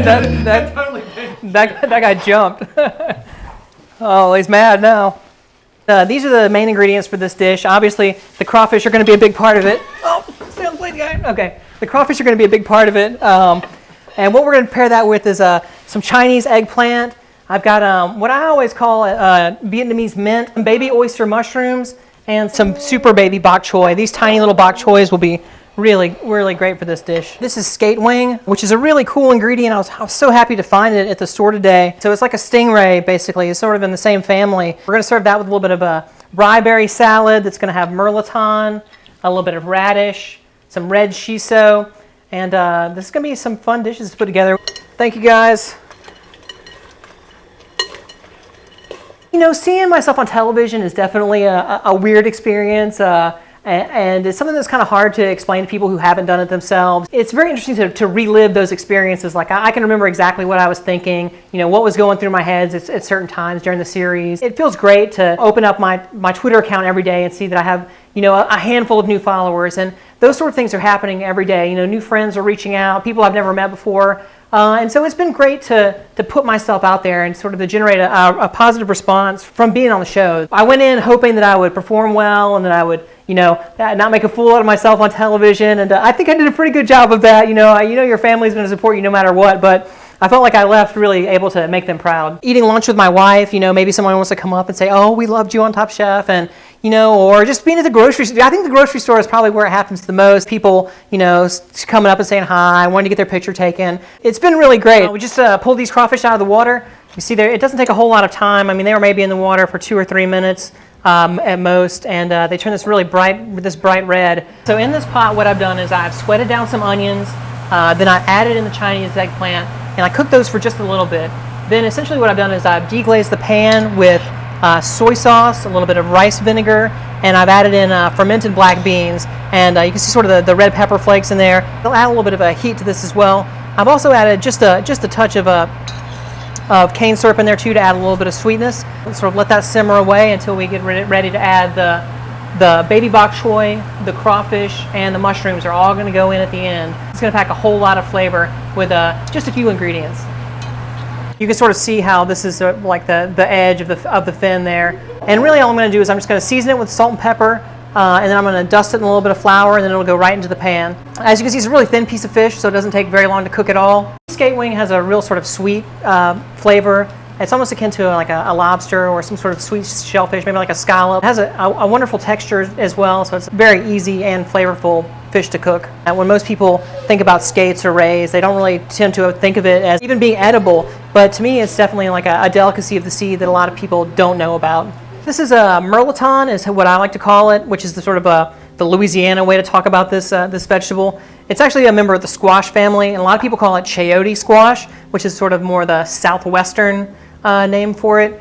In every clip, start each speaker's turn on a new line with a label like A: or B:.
A: that guy jumped. Oh, he's mad now. These are the main ingredients for this dish. Obviously, the crawfish are going to be a big part of it. Oh, stay on the plate, guy. Okay, the crawfish are going to be a big part of it. And what we're going to pair that with is some Chinese eggplant. I've got what I always call Vietnamese mint, some baby oyster mushrooms, and some super baby bok choy. These tiny little bok choys will be really, really great for this dish. This is skate wing, which is a really cool ingredient. I was so happy to find it at the store today. So it's like a stingray, basically. It's sort of in the same family. We're going to serve that with a little bit of a rye berry salad that's going to have mirliton, a little bit of radish, some red shiso, and this is going to be some fun dishes to put together. Thank you, guys. You know, seeing myself on television is definitely a weird experience. And it's something that's kind of hard to explain to people who haven't done it themselves. It's very interesting to relive those experiences. Like I can remember exactly what I was thinking, you know, what was going through my head at certain times during the series. It feels great to open up my Twitter account every day and see that I have, you know, a handful of new followers. And those sort of things are happening every day. You know, new friends are reaching out, people I've never met before. And so it's been great to put myself out there and sort of to generate a positive response from being on the show. I went in hoping that I would perform well and that I would, you know, not make a fool out of myself on television. And I think I did a pretty good job of that. You know, your family's going to support you no matter what, but I felt like I left really able to make them proud. Eating lunch with my wife, you know, maybe someone wants to come up and say, oh, we loved you on Top Chef, and, you know, or just being at the grocery store. I think the grocery store is probably where it happens the most. People, you know, coming up and saying hi, wanting to get their picture taken. It's been really great. We just pulled these crawfish out of the water. You see there, it doesn't take a whole lot of time. I mean, they were maybe in the water for 2 or 3 minutes at most, and they turn this really bright red. So in this pot, what I've done is I've sweated down some onions, then I added in the Chinese eggplant, and I cooked those for just a little bit. Then essentially what I've done is I've deglazed the pan with soy sauce, a little bit of rice vinegar, and I've added in fermented black beans. And you can see sort of the red pepper flakes in there. They'll add a little bit of a heat to this as well. I've also added just a touch of cane syrup in there too to add a little bit of sweetness. Sort of let that simmer away until we get ready to add the baby bok choy, the crawfish, and the mushrooms are all going to go in at the end. It's going to pack a whole lot of flavor with just a few ingredients. You can sort of see how this is like the edge of the fin there. And really all I'm going to do is I'm just going to season it with salt and pepper, and then I'm going to dust it in a little bit of flour, and then it'll go right into the pan. As you can see, it's a really thin piece of fish, so it doesn't take very long to cook at all. Skate wing has a real sort of sweet flavor. It's almost akin to like a lobster or some sort of sweet shellfish, maybe like a scallop. It has a wonderful texture as well, so it's very easy and flavorful fish to cook. And when most people think about skates or rays, they don't really tend to think of it as even being edible, but to me it's definitely like a delicacy of the sea that a lot of people don't know about. This is a mirliton, is what I like to call it, which is the sort of the Louisiana way to talk about this vegetable. It's actually a member of the squash family, and a lot of people call it chayote squash, which is sort of more the southwestern name for it.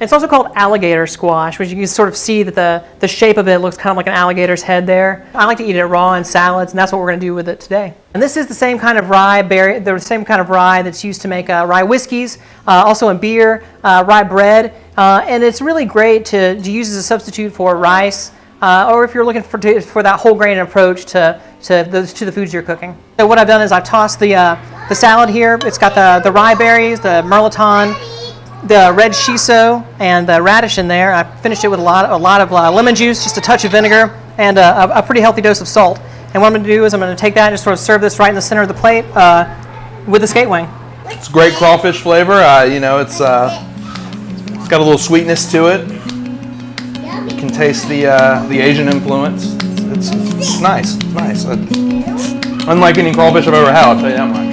A: It's also called alligator squash, which you can sort of see that the shape of it looks kind of like an alligator's head there. I like to eat it raw in salads, and that's what we're going to do with it today. And this is the same kind of rye the same kind of rye that's used to make rye whiskeys, also in beer, rye bread, and it's really great to use as a substitute for rice, or if you're looking for that whole grain approach to the foods you're cooking. So what I've done is I've tossed the salad here. It's got the rye berries, the mirliton, the red shiso, and the radish in there. I finished it with a lot of lemon juice, just a touch of vinegar, and a pretty healthy dose of salt. And what I'm going to do is I'm going to take that and just sort of serve this right in the center of the plate with the skate wing.
B: It's great crawfish flavor. You know, it's got a little sweetness to it. You can taste the Asian influence. It's nice. It's nice. Unlike any crawfish I've ever had, I'll tell you that much.